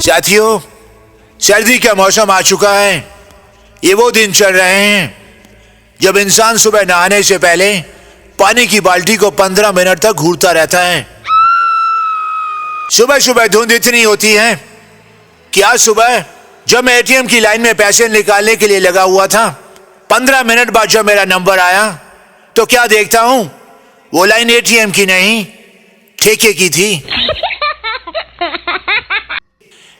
साथियों, सर्दी का मौसम आ चुका है। ये वो दिन चल रहे हैं जब इंसान सुबह नहाने से पहले पानी की बाल्टी को 15 मिनट तक घूरता रहता है। सुबह सुबह धुंध इतनी होती है कि आज सुबह जब मैं एटीएम की लाइन में पैसे निकालने के लिए लगा हुआ था, 15 मिनट बाद जब मेरा नंबर आया तो क्या देखता हूं, वो लाइन एटीएम की नहीं, ठेके की थी।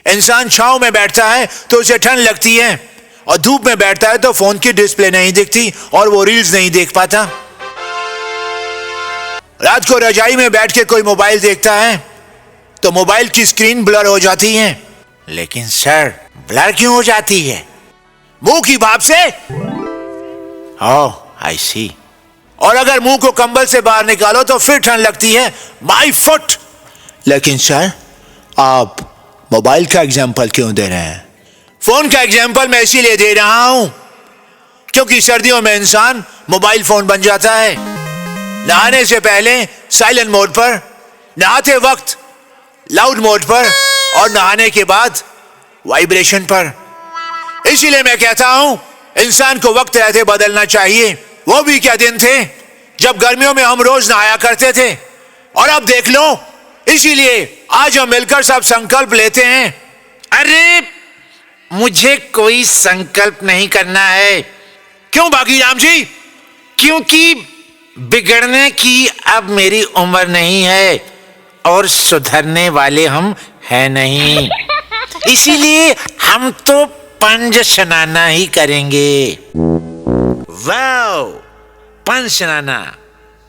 इंसान छांव में बैठता है तो उसे ठंड लगती है, और धूप में बैठता है तो फोन की डिस्प्ले नहीं दिखती और वो रील्स नहीं देख पाता। रात को रजाई में बैठ के कोई मोबाइल देखता है तो मोबाइल की स्क्रीन ब्लर हो जाती है। लेकिन सर, ब्लर क्यों हो जाती है? मुंह की भाप से। ओह, आई सी। और अगर मुंह को कंबल से बाहर निकालो तो फिर ठंड लगती है। My foot. लेकिन सर, आप मोबाइल का एग्जाम्पल क्यों दे रहे हैं? फोन का एग्जाम्पल मैं इसीलिए दे रहा हूं क्योंकि सर्दियों में इंसान मोबाइल फोन बन जाता है। नहाने से पहले साइलेंट मोड पर, नहाते वक्त लाउड मोड पर और नहाने के बाद वाइब्रेशन पर। इसीलिए मैं कहता हूं इंसान को वक्त रहते बदलना चाहिए। वो भी क्या दिन थे जब गर्मियों में हम रोज नहाया करते थे, और अब देख लो। इसीलिए आज हम मिलकर सब संकल्प लेते हैं। अरे, मुझे कोई संकल्प नहीं करना है। क्यों बागीराम जी? क्योंकि बिगड़ने की अब मेरी उम्र नहीं है और सुधरने वाले हम हैं नहीं। इसीलिए हम तो पंज शनाना ही करेंगे। वाओ, पंज शनाना,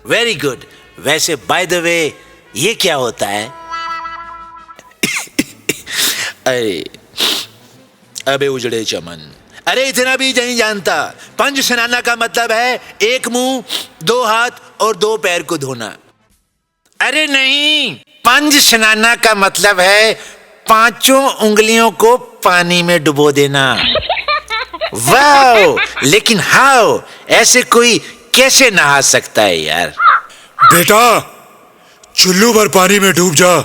वेरी गुड। वैसे बाय द वे, ये क्या होता है? अबे उजड़े चमन, अरे इतना भी नहीं जानता। पंज शनाना का मतलब है एक मुंह, दो हाथ और दो पैर को धोना। अरे नहीं, पंज शनाना का मतलब है पांचों उंगलियों को पानी में डुबो देना। वाओ, लेकिन हाउ? ऐसे कोई कैसे नहा सकता है यार? बेटा, चुल्लू भर पानी में डूब जा।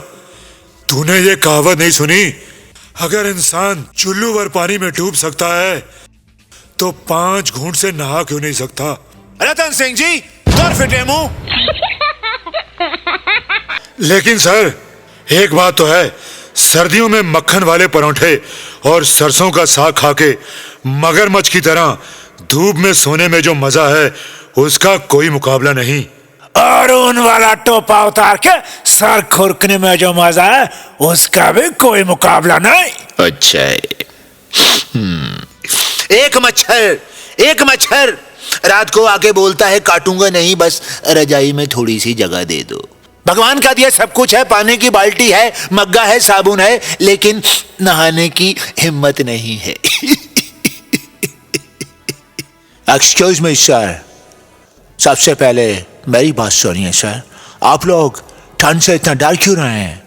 तूने ये कहावत नहीं सुनी? अगर इंसान चुल्लू भर पानी में डूब सकता है तो 5 घूंट से नहा क्यों नहीं सकता? रतन सिंह जी, और फिटे मुंह। लेकिन सर, एक बात तो है, सर्दियों में मक्खन वाले परोठे और सरसों का साग खाके मगरमच्छ की तरह धूप में सोने में जो मजा है उसका कोई मुकाबला नहीं। और ऊन वाला टोपा उतार के सर खुरकने में जो मजा है उसका भी कोई मुकाबला नहीं। अच्छा, एक मच्छर रात को आके बोलता है, काटूंगा नहीं, बस रजाई में थोड़ी सी जगह दे दो। भगवान का दिया सब कुछ है, पानी की बाल्टी है, मग्गा है, साबुन है, लेकिन नहाने की हिम्मत नहीं है। एक्सक्यूज मी सर, सबसे पहले मेरी बात सुनिए सर। आप लोग ठंड से इतना डर क्यों रहे हैं?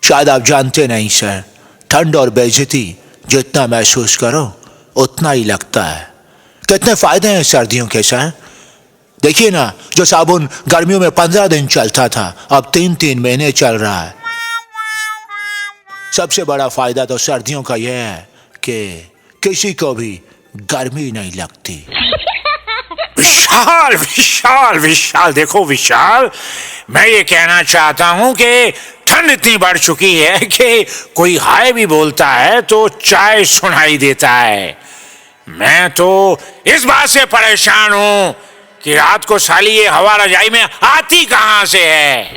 शायद आप जानते नहीं सर, ठंड और बेइज्जती जितना महसूस करो उतना ही लगता है। कितने फायदे हैं सर्दियों के सर। देखिए ना, जो साबुन गर्मियों में 15 दिन चलता था अब 3-3 महीने चल रहा है। सबसे बड़ा फायदा तो सर्दियों का यह है कि किसी को भी गर्मी नहीं लगती। विशाल विशाल विशाल, देखो विशाल, मैं ये कहना चाहता हूं कि ठंड इतनी बढ़ चुकी है कि कोई हाय भी बोलता है तो चाय सुनाई देता है। मैं तो इस बात से परेशान हूं कि रात को साली ये हवा रजाई में आती कहां से है।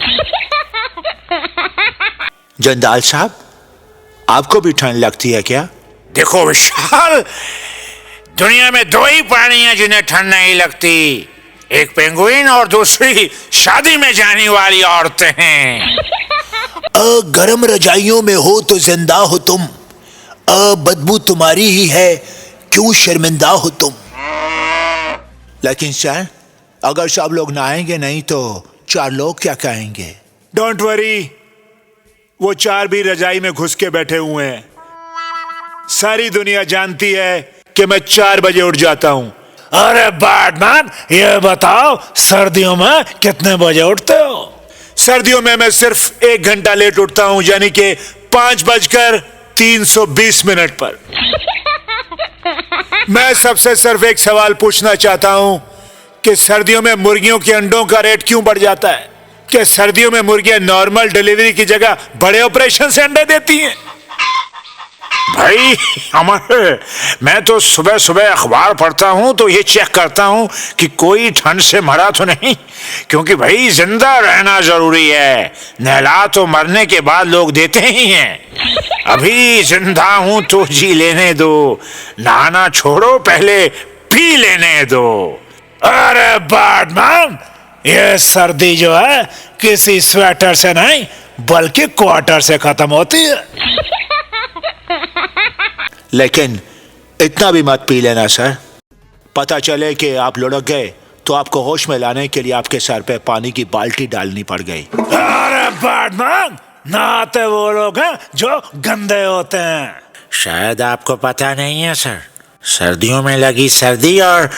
जंदाल साहब, आपको भी ठंड लगती है क्या? देखो विशाल, दुनिया में 2 ही प्राणी हैं जिन्हें ठंड नहीं लगती, एक पेंगुइन और दूसरी शादी में जाने वाली औरतें हैं। गरम रजाइयों में हो तो जिंदा हो तुम, बदबू तुम्हारी ही है, क्यों शर्मिंदा हो तुम। लेकिन सर, अगर सब लोग नहाएंगे नहीं तो 4 लोग क्या कहेंगे? डोंट वरी, वो 4 भी रजाई में घुस के बैठे हुए हैं। सारी दुनिया जानती है कि मैं 4 बजे उठ जाता हूं। अरे बैटमैन, ये बताओ सर्दियों में कितने बजे उठते हो? सर्दियों में मैं सिर्फ 1 घंटा लेट उठता हूं, यानी कि 5:30 320 मिनट पर। मैं सबसे सिर्फ एक सवाल पूछना चाहता हूं कि सर्दियों में मुर्गियों के अंडों का रेट क्यों बढ़ जाता है? कि सर्दियों में मुर्गियां नॉर्मल डिलीवरी की जगह बड़े ऑपरेशन से अंडे देती हैं। भाई अमर, मैं तो सुबह सुबह अखबार पढ़ता हूं तो ये चेक करता हूं कि कोई ठंड से मरा तो नहीं, क्योंकि भाई जिंदा रहना जरूरी है। नहला तो मरने के बाद लोग देते ही हैं। अभी जिंदा हूं तो जी लेने दो, नहाना छोड़ो, पहले पी लेने दो। अरे बैटमैन, ये सर्दी जो है किसी स्वेटर से नहीं बल्कि क्वार्टर से खत्म होती है। लेकिन इतना भी मत पी लेना सर, पता चले कि आप लुढ़क गए तो आपको होश में लाने के लिए आपके सर पे पानी की बाल्टी डालनी पड़ गई। अरे बैटमैन, नहाते वो लोग हैं जो गंदे होते हैं। शायद आपको पता नहीं है सर, सर्दियों में लगी सर्दी और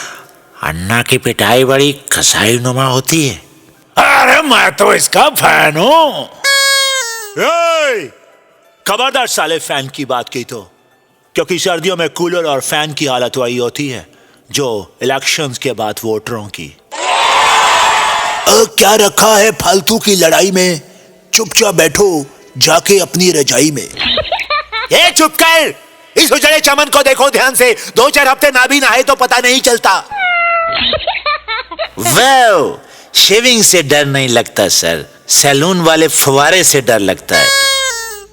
अन्ना की पिटाई बड़ी कसाई नुमा होती है। अरे मैं तो इसका फैन हूँ। खबरदार साले फैन की बात की तो, क्योंकि सर्दियों में कूलर और फैन की हालत वही होती है जो इलेक्शंस के बाद वोटरों की। क्या रखा है फालतू की लड़ाई में, चुपचाप बैठो जाके अपनी रजाई में। ए चुप कर, इस उजड़े चमन को देखो ध्यान से, 2-4 हफ्ते ना भी नहाए तो पता नहीं चलता। वाह, शेविंग से डर नहीं लगता सर, सैलून वाले फुवारे से डर लगता है।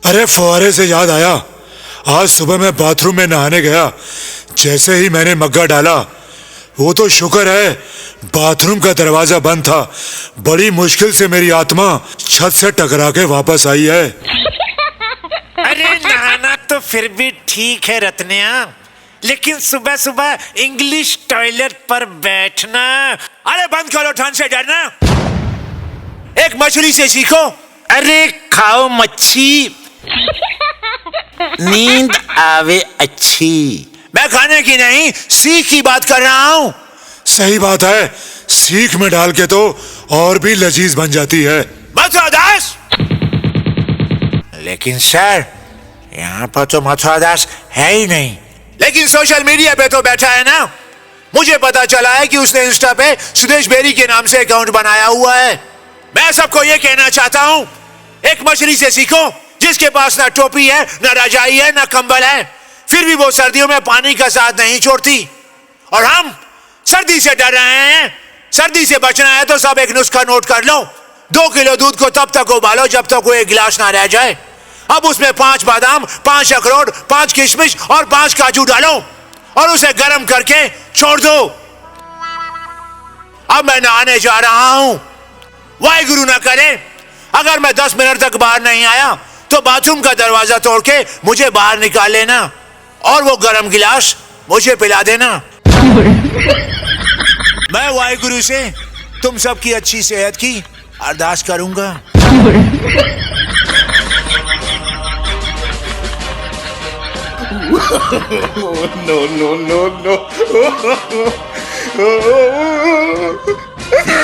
अरे फुवारे से याद आया, आज सुबह मैं बाथरूम में नहाने गया, जैसे ही मैंने मग्गा डाला, वो तो शुक्र है बाथरूम का दरवाजा बंद था, बड़ी मुश्किल से मेरी आत्मा छत से टकरा के वापस आई है। अरे नहाना तो फिर भी ठीक है रत्निया, लेकिन सुबह सुबह इंग्लिश टॉयलेट पर बैठना। अरे बंद करो ठंड से डरना, एक मछली से सीखो। अरे खाओ मच्छी, नींद आवे अच्छी। मैं खाने की नहीं सीख की बात कर रहा हूं। सही बात है, सीख में डाल के तो और भी लजीज बन जाती है। मथुरा दास। लेकिन सर, यहाँ पर तो मथुरा दास है ही नहीं। लेकिन सोशल मीडिया पे तो बैठा है ना। मुझे पता चला है कि उसने इंस्टा पे सुदेश बेरी के नाम से अकाउंट बनाया हुआ है। मैं सबको ये कहना चाहता हूं, एक मछली से सीखो जिसके पास ना टोपी है, ना रजाई है, ना कंबल है, फिर भी वो सर्दियों में पानी का साथ नहीं छोड़ती। और हम सर्दी से डर रहे हैं। सर्दी से बचना है तो सब एक नुस्खा नोट कर लो। 2 किलो दूध को तब तक उबालो जब तक वो एक गिलास ना रह जाए। अब उसमें 5 बादाम, 5 अखरोट, 5 किशमिश और 5 काजू डालो और उसे गर्म करके छोड़ दो। अब मैं नहाने जा रहा हूं। वाहिगुरु ना करे अगर मैं 10 मिनट तक बाहर नहीं आया तो बाथरूम का दरवाजा तोड़ के मुझे बाहर निकाल लेना और वो गर्म गिलास मुझे पिला देना। मैं वाहिगुरु से तुम सबकी अच्छी सेहत की अरदास करूंगा।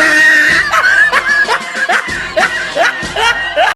no.